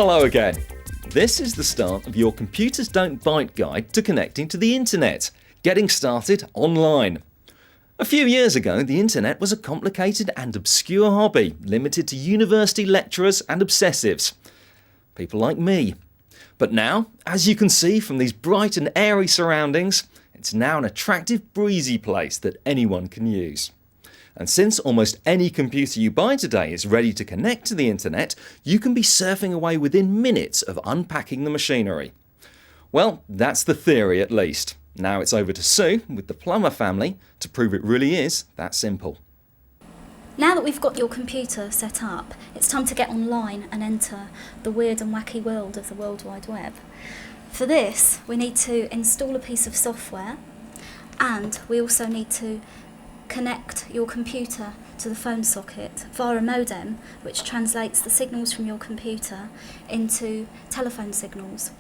Hello again. This is the start of your Computers Don't Bite guide to connecting to the internet, getting started online. A few years ago, the internet was a complicated and obscure hobby, limited to university lecturers and obsessives. People like me. But now, as you can see from these bright and airy surroundings, it's now an attractive, breezy place that anyone can use. And since almost any computer you buy today is ready to connect to the internet, you can be surfing away within minutes of unpacking the machinery. Well, that's the theory at least. Now it's over to Sue with the Plummer family to prove it really is that simple. Now that we've got your computer set up, it's time to get online and enter the weird and wacky world of the World Wide Web. For this, we need to install a piece of software, and we also need to connect your computer to the phone socket via a modem, which translates the signals from your computer into telephone signals.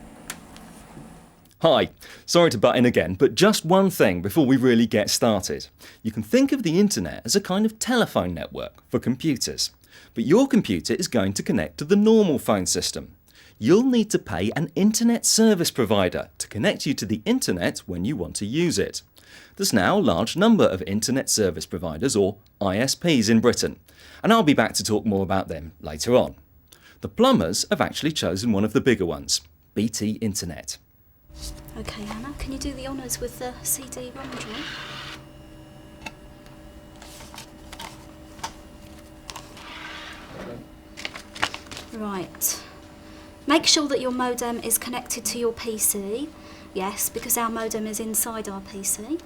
Hi, sorry to butt in again, but just one thing before we really get started. You can think of the internet as a kind of telephone network for computers, but your computer is going to connect to the normal phone system. You'll need to pay an internet service provider to connect you to the internet when you want to use it. There's now a large number of internet service providers, or ISPs, in Britain, and I'll be back to talk more about them later on. The Plumbers have actually chosen one of the bigger ones, BT Internet. Okay, Anna, can you do the honours with the CD Rom drive? Right. Make sure that your modem is connected to your PC. Yes, because our modem is inside our PC.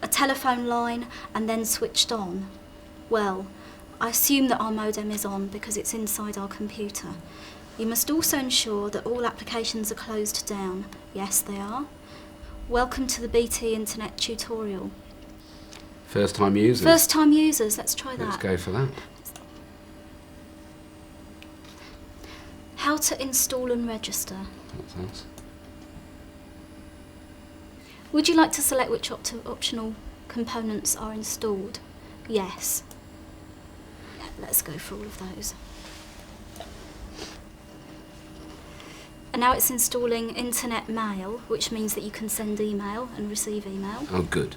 A telephone line and then switched on. Well, I assume that our modem is on because it's inside our computer. You must also ensure that all applications are closed down. Yes, they are. Welcome to the BT Internet tutorial. First time users? First time users, let's try that. Let's go for that. How to install and register. That's us. Would you like to select which optional components are installed? Yes. Let's go for all of those. And now it's installing internet mail, which means that you can send email and receive email. Oh, good.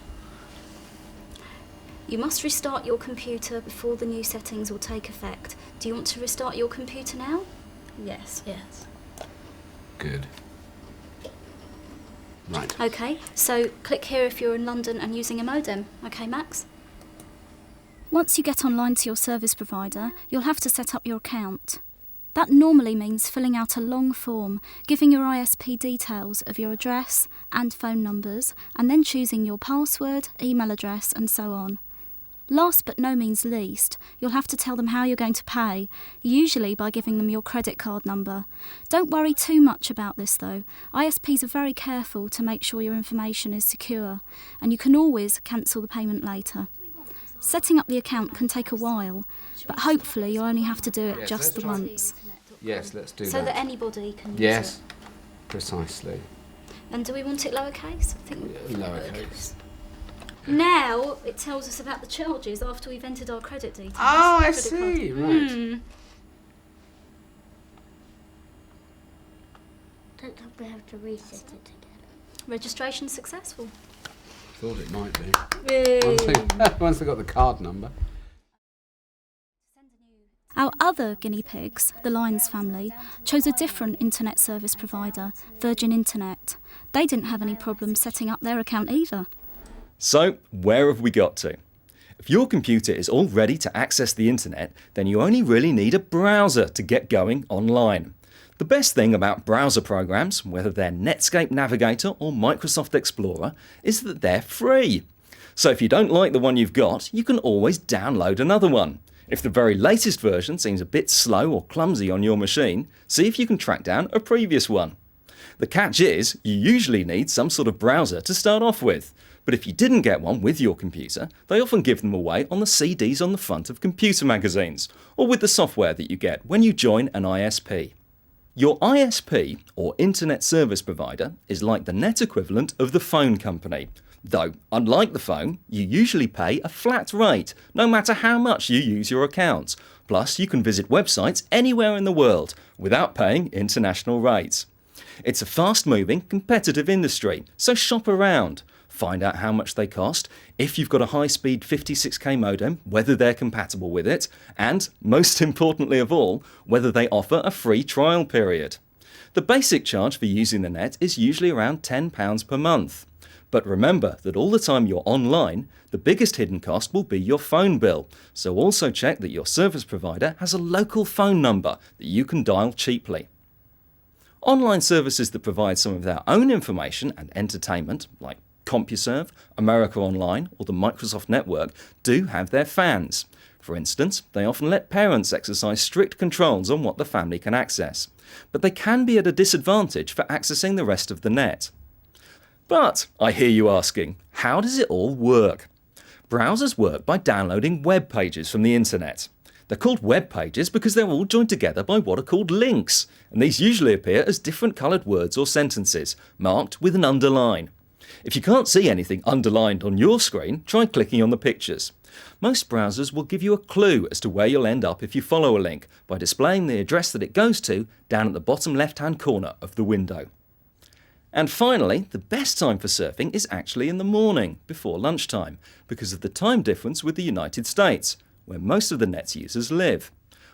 You must restart your computer before the new settings will take effect. Do you want to restart your computer now? Yes. Yes. Good. Right. Okay, so click here if you're in London and using a modem. Okay, Max? Once you get online to your service provider, you'll have to set up your account. That normally means filling out a long form, giving your ISP details of your address and phone numbers, and then choosing your password, email address, and so on. Last but no means least, you'll have to tell them how you're going to pay, usually by giving them your credit card number. Don't worry too much about this though. ISPs are very careful to make sure your information is secure, and you can always cancel the payment later. Setting up the account can take a while, but hopefully you'll only have to do it just the once. Yes, let's do that. So that anybody can use it. Yes, precisely. And do we want it lowercase? I think Lowercase. Now it tells us about the charges after we've entered our credit details. Oh, I Credit see, card. right. Don't we have to reset it again? Registration successful. Thought it might be. Once they got the card number. Our other guinea pigs, the Lyons family, chose a different internet service provider, Virgin Internet. They didn't have any problems setting up their account either. So, where have we got to? If your computer is all ready to access the internet, then you only really need a browser to get going online. The best thing about browser programs, whether they're Netscape Navigator or Microsoft Explorer, is that they're free. So if you don't like the one you've got, you can always download another one. If the very latest version seems a bit slow or clumsy on your machine, see if you can track down a previous one. The catch is, you usually need some sort of browser to start off with. But if you didn't get one with your computer, they often give them away on the CDs on the front of computer magazines, or with the software that you get when you join an ISP. Your ISP, or Internet Service Provider, is like the net equivalent of the phone company. Though, unlike the phone, you usually pay a flat rate, no matter how much you use your account. Plus, you can visit websites anywhere in the world without paying international rates. It's a fast-moving, competitive industry, so shop around. Find out how much they cost, if you've got a high-speed 56k modem, whether they're compatible with it, and, most importantly of all, whether they offer a free trial period. The basic charge for using the net is usually around £10 per month. But remember that all the time you're online, the biggest hidden cost will be your phone bill, so also check that your service provider has a local phone number that you can dial cheaply. Online services that provide some of their own information and entertainment, like CompuServe, America Online, or the Microsoft Network, do have their fans. For instance, they often let parents exercise strict controls on what the family can access, but they can be at a disadvantage for accessing the rest of the net. But, I hear you asking, how does it all work? Browsers work by downloading web pages from the internet. They're called web pages because they're all joined together by what are called links, and these usually appear as different coloured words or sentences, marked with an underline. If you can't see anything underlined on your screen, try clicking on the pictures. Most browsers will give you a clue as to where you'll end up if you follow a link by displaying the address that it goes to down at the bottom left-hand corner of the window. And finally, the best time for surfing is actually in the morning, before lunchtime, because of the time difference with the United States, where most of the net's users live.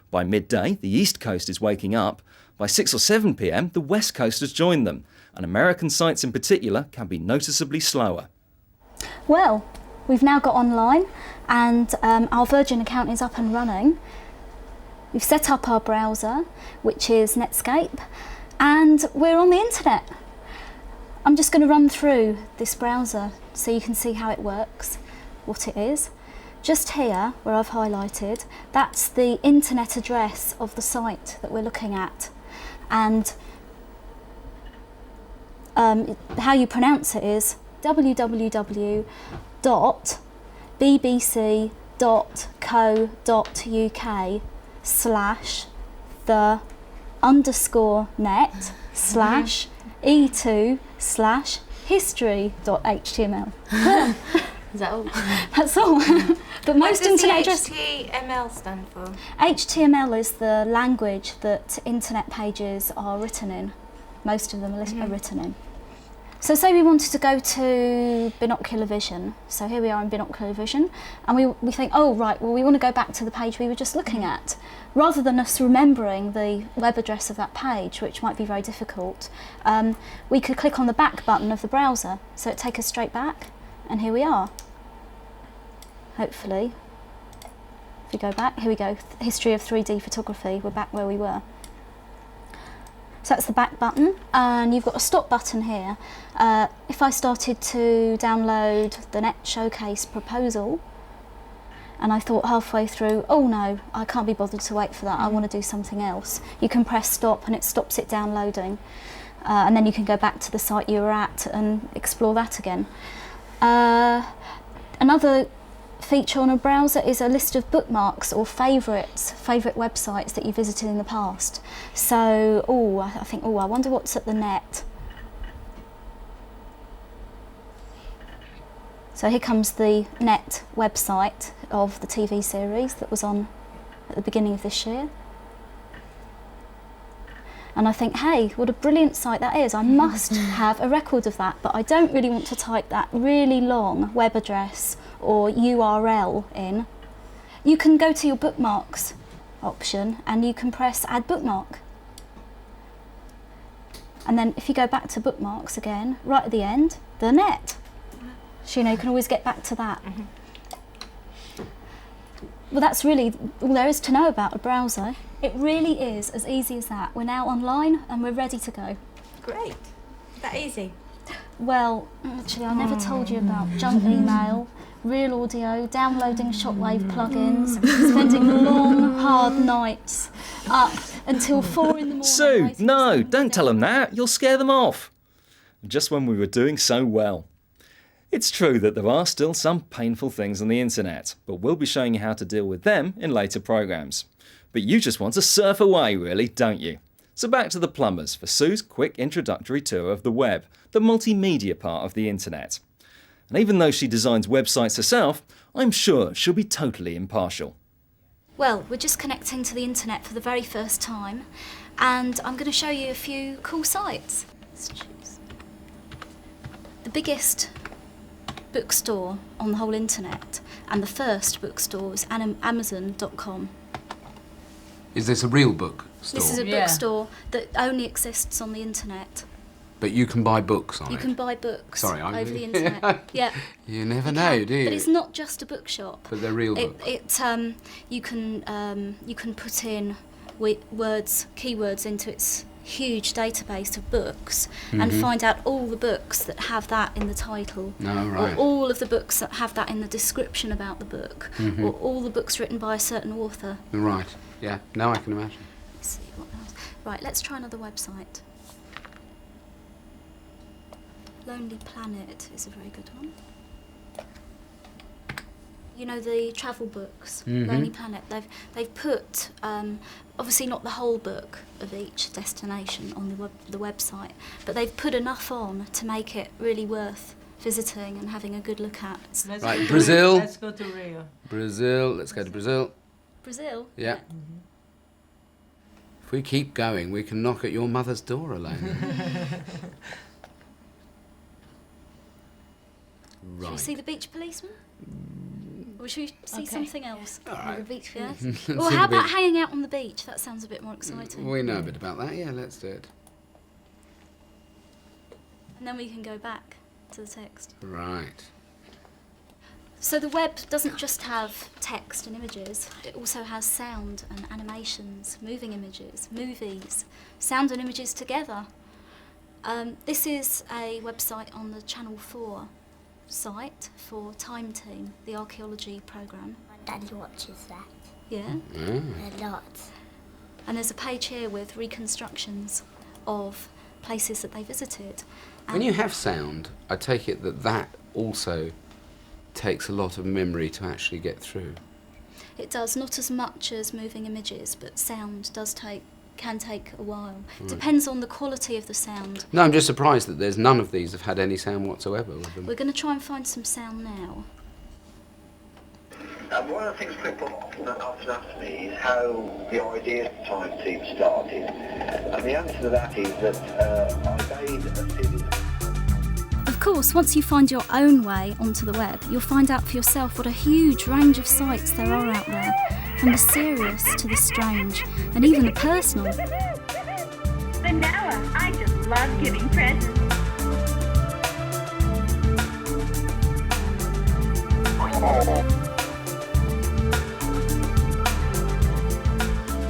By midday, the East Coast is waking up. By 6 or 7 p.m, the West Coast has joined them, and American sites in particular can be noticeably slower. Well, we've now got online, and our Virgin account is up and running. We've set up our browser, which is Netscape, and we're on the internet. I'm just going to run through this browser so you can see how it works, what it is. Just here, where I've highlighted, that's the internet address of the site that we're looking at. And how you pronounce it is www.bbc.co.uk/the_net/e2/history.html. Is that all? That's all. But most What does internet the address. HTML stand for? HTML is the language that internet pages are written in. Most of them are written in. So say we wanted to go to binocular vision. So here we are in binocular vision, and we think, oh right, well we want to go back to the page we were just looking at. Rather than us remembering the web address of that page, which might be very difficult, we could click on the back button of the browser, so it'd take us straight back, and here we are. Hopefully. If we go back, here we go, history of 3D photography, we're back where we were. So that's the back button, and you've got a stop button here. If I started to download the Net Showcase proposal, and I thought halfway through, oh no, I can't be bothered to wait for that, I want to do something else, you can press stop and it stops it downloading. And then you can go back to the site you were at and explore that again. Another feature on a browser is a list of bookmarks or favourite websites that you visited in the past. So, I think, I wonder what's at the net. So here comes the net website of the TV series that was on at the beginning of this year. And I think, hey, what a brilliant site that is. I must have a record of that, but I don't really want to type that really long web address or URL in. You can go to your bookmarks option and you can press add bookmark. And then if you go back to bookmarks again, right at the end, the net. So you can always get back to that. Well, that's really all there is to know about a browser. It really is as easy as that. We're now online and we're ready to go. Great. That easy? Well, actually, I never told you about junk email, real audio, downloading shockwave plugins, spending long, hard nights up until 4 in the morning. Sue, no, don't tell them that. You'll scare them off. Just when we were doing so well. It's true that there are still some painful things on the internet, but we'll be showing you how to deal with them in later programmes. But you just want to surf away, really, don't you? So back to the Plumbers for Sue's quick introductory tour of the web, the multimedia part of the internet. And even though she designs websites herself, I'm sure she'll be totally impartial. Well, we're just connecting to the internet for the very first time, and I'm going to show you a few cool sites. Let's choose. The biggest bookstore on the whole internet, and the first bookstore is Amazon.com. Is this a real book store? This is a bookstore that only exists on the internet. But you can buy books on it? You can buy books over the internet. Yeah. You never know, do you? But it's not just a bookshop. But they're real books. You can put in keywords into its huge database of books and find out all the books that have that in the title, or all of the books that have that in the description about the book, or all the books written by a certain author. Right. Yeah. Now I can imagine. Let's see what else. Right. Let's try another website. Lonely Planet is a very good one. You know, the travel books, Lonely Planet, they've put, obviously not the whole book of each destination on the website, but they've put enough on to make it really worth visiting and having a good look at. Right, Brazil. Let's go to Rio. Brazil, let's go to Brazil. Brazil? Yeah. If we keep going, we can knock at your mother's door alone. Right. Should we see the beach policeman? Or should we see something else? All right. The beach, yeah? Let's Or see how the about beach. hanging out on the beach? That sounds a bit more exciting. We know a bit about that. Yeah, let's do it. And then we can go back to the text. Right. So the web doesn't just have text and images, it also has sound and animations, moving images, movies, sound and images together. This is a website on the Channel 4 site for Time Team, the archaeology programme. My dad watches that Yeah. a lot. And there's a page here with reconstructions of places that they visited. When you have sound, I take it that that also takes a lot of memory to actually get through. It does, not as much as moving images, but sound can take a while. Depends on the quality of the sound. No, I'm just surprised that there's none of these have had any sound whatsoever with them. We're going to try and find some sound now. One of the things people often ask me is how the idea of the Time Team started. And the answer to that is that I made a series. Of course, once you find your own way onto the web, you'll find out for yourself what a huge range of sites there are out there, from the serious to the strange, and even the personal. But Noah, I just love giving presents.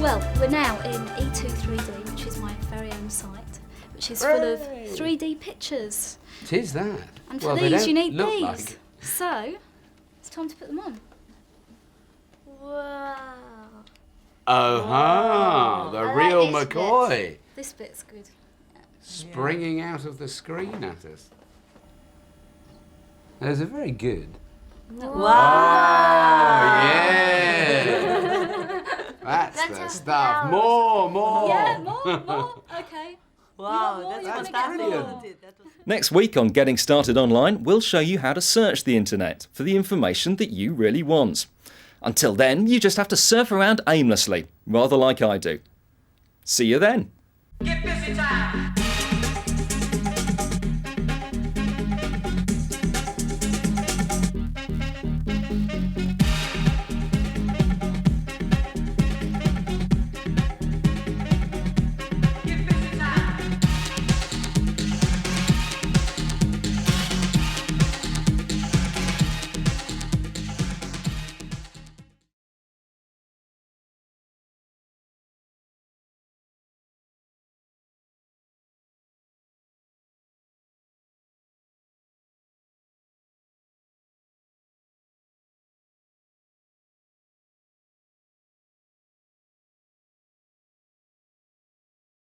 Well, we're now in E2 3D, which is my very own site, which is full of 3D pictures. It is that. And for Well, they these, don't you need look these. like- So, it's time to put them on. Wow. Oh, the I like real this McCoy This bit's good. springing out of the screen at us. Those are very good. Wow. Oh, yeah. That's the stuff. More. Yeah, more. Okay. Wow, more? that's You wanna get fantastic. more? That was Next week on Getting Started Online, we'll show you how to search the internet for the information that you really want. Until then, you just have to surf around aimlessly, rather like I do. See you then. Get busy time.